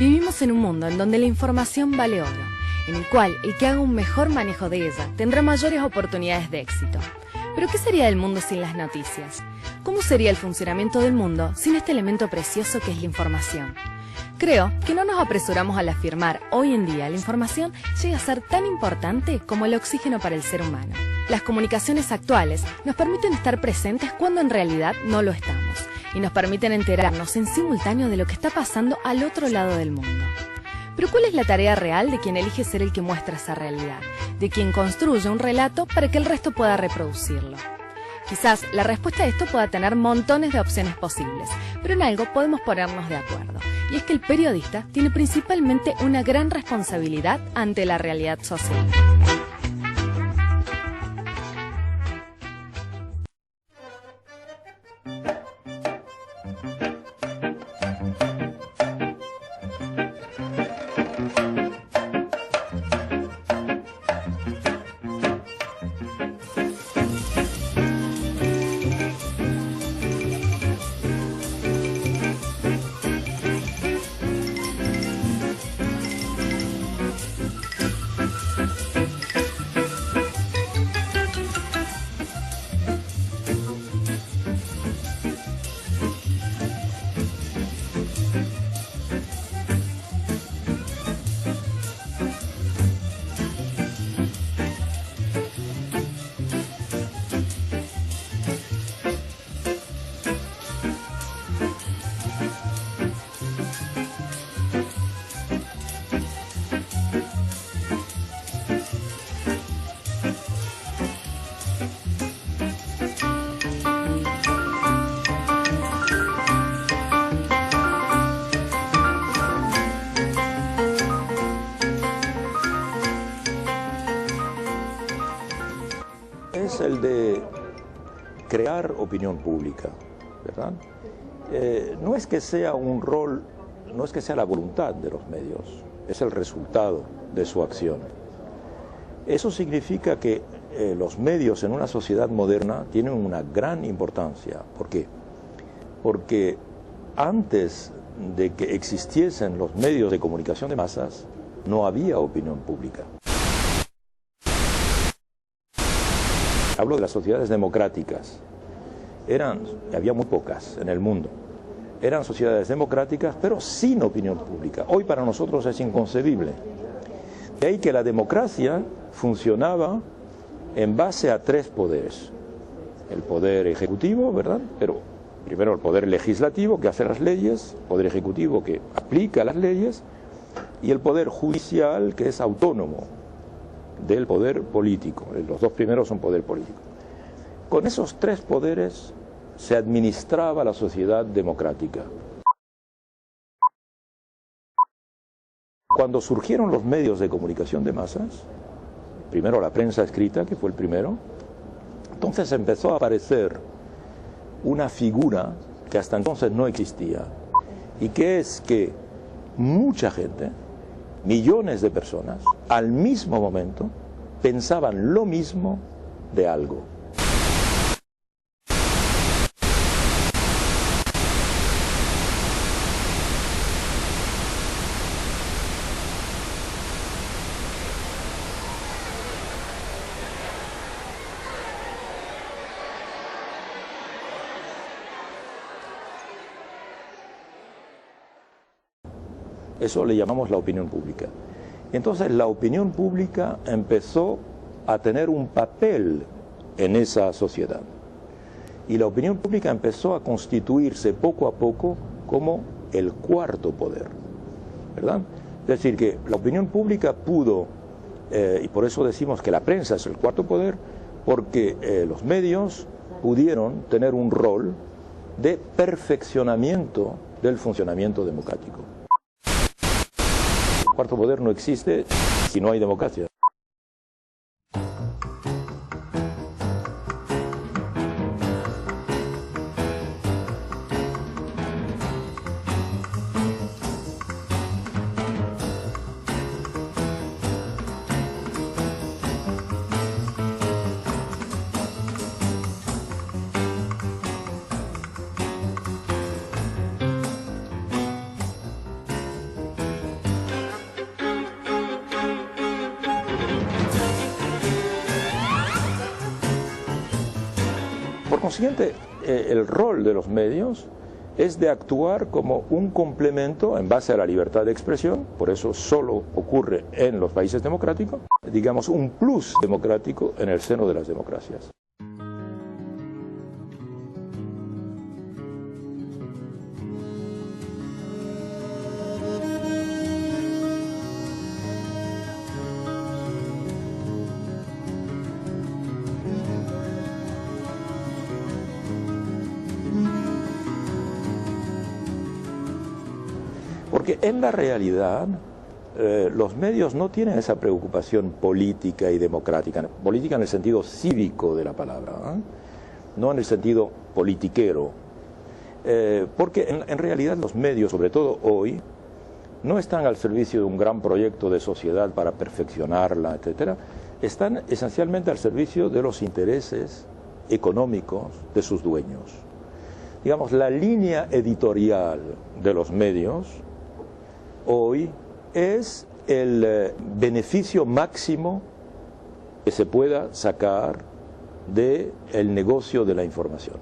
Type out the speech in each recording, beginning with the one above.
Vivimos en un mundo en donde la información vale oro, en el cual el que haga un mejor manejo de ella tendrá mayores oportunidades de éxito. ¿Pero qué sería del mundo sin las noticias? ¿Cómo sería el funcionamiento del mundo sin este elemento precioso que es la información? Creo que no nos apresuramos al afirmar hoy en día la información llega a ser tan importante como el oxígeno para el ser humano. Las comunicaciones actuales nos permiten estar presentes cuando en realidad no lo estamos y nos permiten enterarnos en simultáneo de lo que está pasando al otro lado del mundo. Pero ¿cuál es la tarea real de quien elige ser el que muestra esa realidad? De quien construye un relato para que el resto pueda reproducirlo. Quizás la respuesta a esto pueda tener montones de opciones posibles, pero en algo podemos ponernos de acuerdo, y es que el periodista tiene principalmente una gran responsabilidad ante la realidad social. Es el de crear opinión pública, ¿verdad? No es que sea un rol, no es que sea la voluntad de los medios, es el resultado de su acción. Eso significa que los medios en una sociedad moderna tienen una gran importancia. ¿Por qué? Porque antes de que existiesen los medios de comunicación de masas, no había opinión pública. Hablo de las sociedades democráticas. Había muy pocas en el mundo. Eran sociedades democráticas, pero sin opinión pública. Hoy para nosotros es inconcebible. De ahí que la democracia funcionaba en base a tres poderes. El poder ejecutivo, ¿verdad? Pero primero el poder legislativo, que hace las leyes, el poder ejecutivo, que aplica las leyes, y el poder judicial, que es autónomo del poder político. Los dos primeros son poder político. Con esos tres poderes se administraba la sociedad democrática. Cuando surgieron los medios de comunicación de masas, primero la prensa escrita, que fue el primero, entonces empezó a aparecer una figura que hasta entonces no existía, y que es que mucha gente, millones de personas, al mismo momento, pensaban lo mismo de algo. Eso le llamamos la opinión pública. Entonces la opinión pública empezó a tener un papel en esa sociedad. Y la opinión pública empezó a constituirse poco a poco como el cuarto poder, ¿verdad? Es decir, que la opinión pública pudo, y por eso decimos que la prensa es el cuarto poder, porque los medios pudieron tener un rol de perfeccionamiento del funcionamiento democrático. El cuarto poder no existe si no hay democracia. consiguiente, el rol de los medios es de actuar como un complemento en base a la libertad de expresión, por eso solo ocurre en los países democráticos, digamos un plus democrático en el seno de las democracias. Porque en la realidad los medios no tienen esa preocupación política y democrática, política en el sentido cívico de la palabra, no en el sentido politiquero, porque en realidad los medios, sobre todo hoy, no están al servicio de un gran proyecto de sociedad para perfeccionarla, etcétera, están esencialmente al servicio de los intereses económicos de sus dueños. Digamos, la línea editorial de los medios hoy es el beneficio máximo que se pueda sacar del negocio de la información.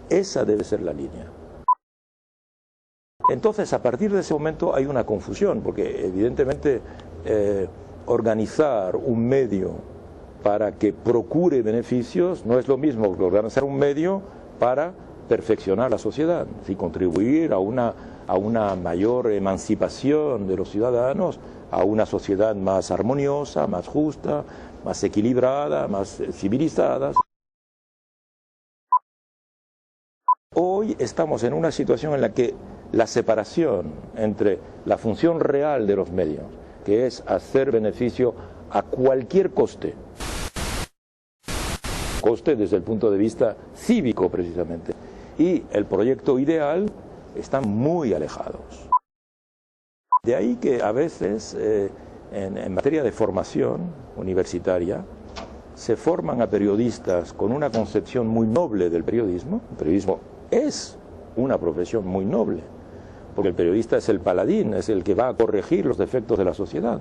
Esa debe ser la línea. Entonces, a partir de ese momento hay una confusión, porque evidentemente organizar un medio para que procure beneficios no es lo mismo que organizar un medio para perfeccionar la sociedad, y contribuir a una mayor emancipación de los ciudadanos, a una sociedad más armoniosa, más justa, más equilibrada, más civilizada. Hoy estamos en una situación en la que la separación entre la función real de los medios, que es hacer beneficio a cualquier coste desde el punto de vista cívico precisamente, y el proyecto ideal, están muy alejados. De ahí que a veces en materia de formación universitaria se forman a periodistas con una concepción muy noble del periodismo. El periodismo es una profesión muy noble, porque el periodista es el paladín, es el que va a corregir los defectos de la sociedad,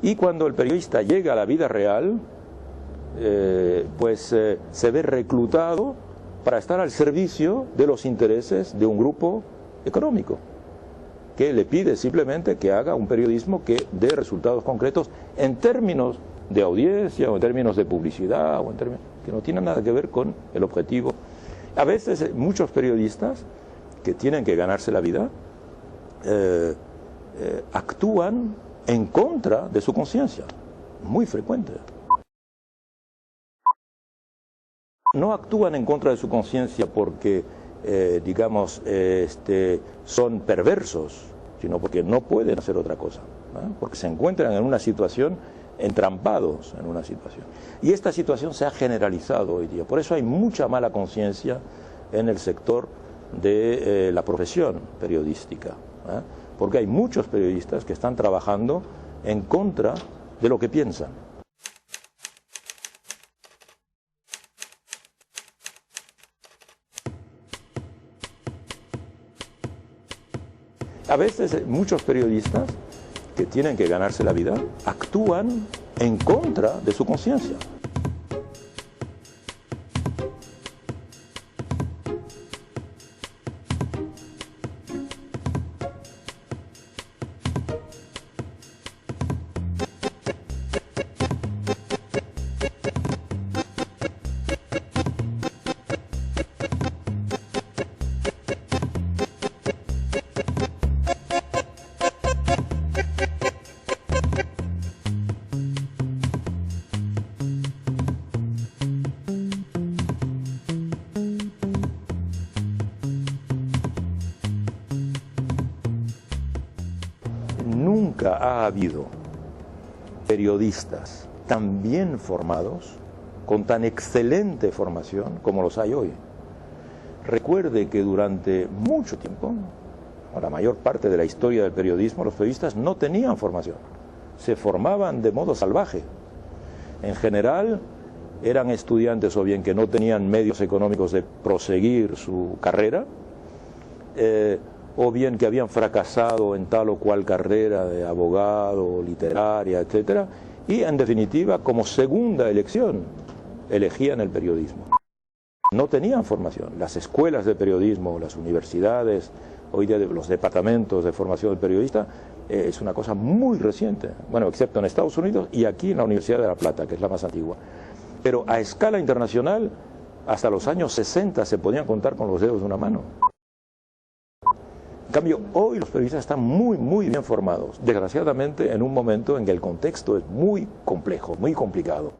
y cuando el periodista llega a la vida real, se ve reclutado para estar al servicio de los intereses de un grupo económico, que le pide simplemente que haga un periodismo que dé resultados concretos en términos de audiencia o en términos de publicidad, o en términos que no tienen nada que ver con el objetivo. A veces muchos periodistas que tienen que ganarse la vida actúan en contra de su conciencia, muy frecuente. No actúan en contra de su conciencia porque, son perversos, sino porque no pueden hacer otra cosa, porque se encuentran en una situación, entrampados en una situación. Y esta situación se ha generalizado hoy día. Por eso hay mucha mala conciencia en el sector de la profesión periodística, porque hay muchos periodistas que están trabajando en contra de lo que piensan. A veces muchos periodistas que tienen que ganarse la vida actúan en contra de su conciencia. Nunca ha habido periodistas tan bien formados, con tan excelente formación como los hay hoy. Recuerde que durante mucho tiempo, o la mayor parte de la historia del periodismo, los periodistas no tenían formación, se formaban de modo salvaje. En general eran estudiantes o bien que no tenían medios económicos de proseguir su carrera, o bien que habían fracasado en tal o cual carrera de abogado, literaria, etcétera, y en definitiva como segunda elección elegían el periodismo. No tenían formación. Las escuelas de periodismo, las universidades, hoy día los departamentos de formación del periodista, es una cosa muy reciente. Bueno, excepto en Estados Unidos y aquí en la Universidad de La Plata, que es la más antigua. Pero a escala internacional, hasta los años 60 se podían contar con los dedos de una mano. En cambio, hoy los periodistas están muy bien formados, desgraciadamente en un momento en que el contexto es muy complejo, muy complicado.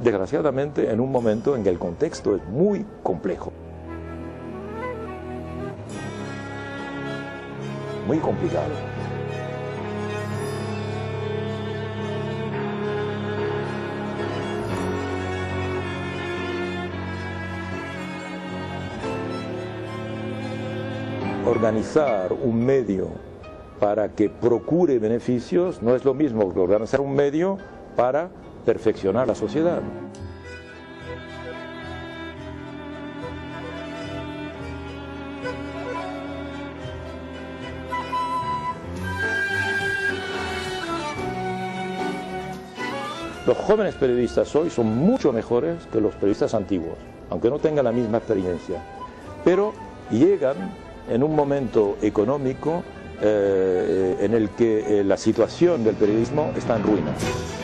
Desgraciadamente en un momento en que el contexto es muy complejo, muy complicado. Organizar un medio para que procure beneficios no es lo mismo que organizar un medio para perfeccionar la sociedad. Los jóvenes periodistas hoy son mucho mejores que los periodistas antiguos, aunque no tengan la misma experiencia, pero llegan en un momento económico en el que la situación del periodismo está en ruinas.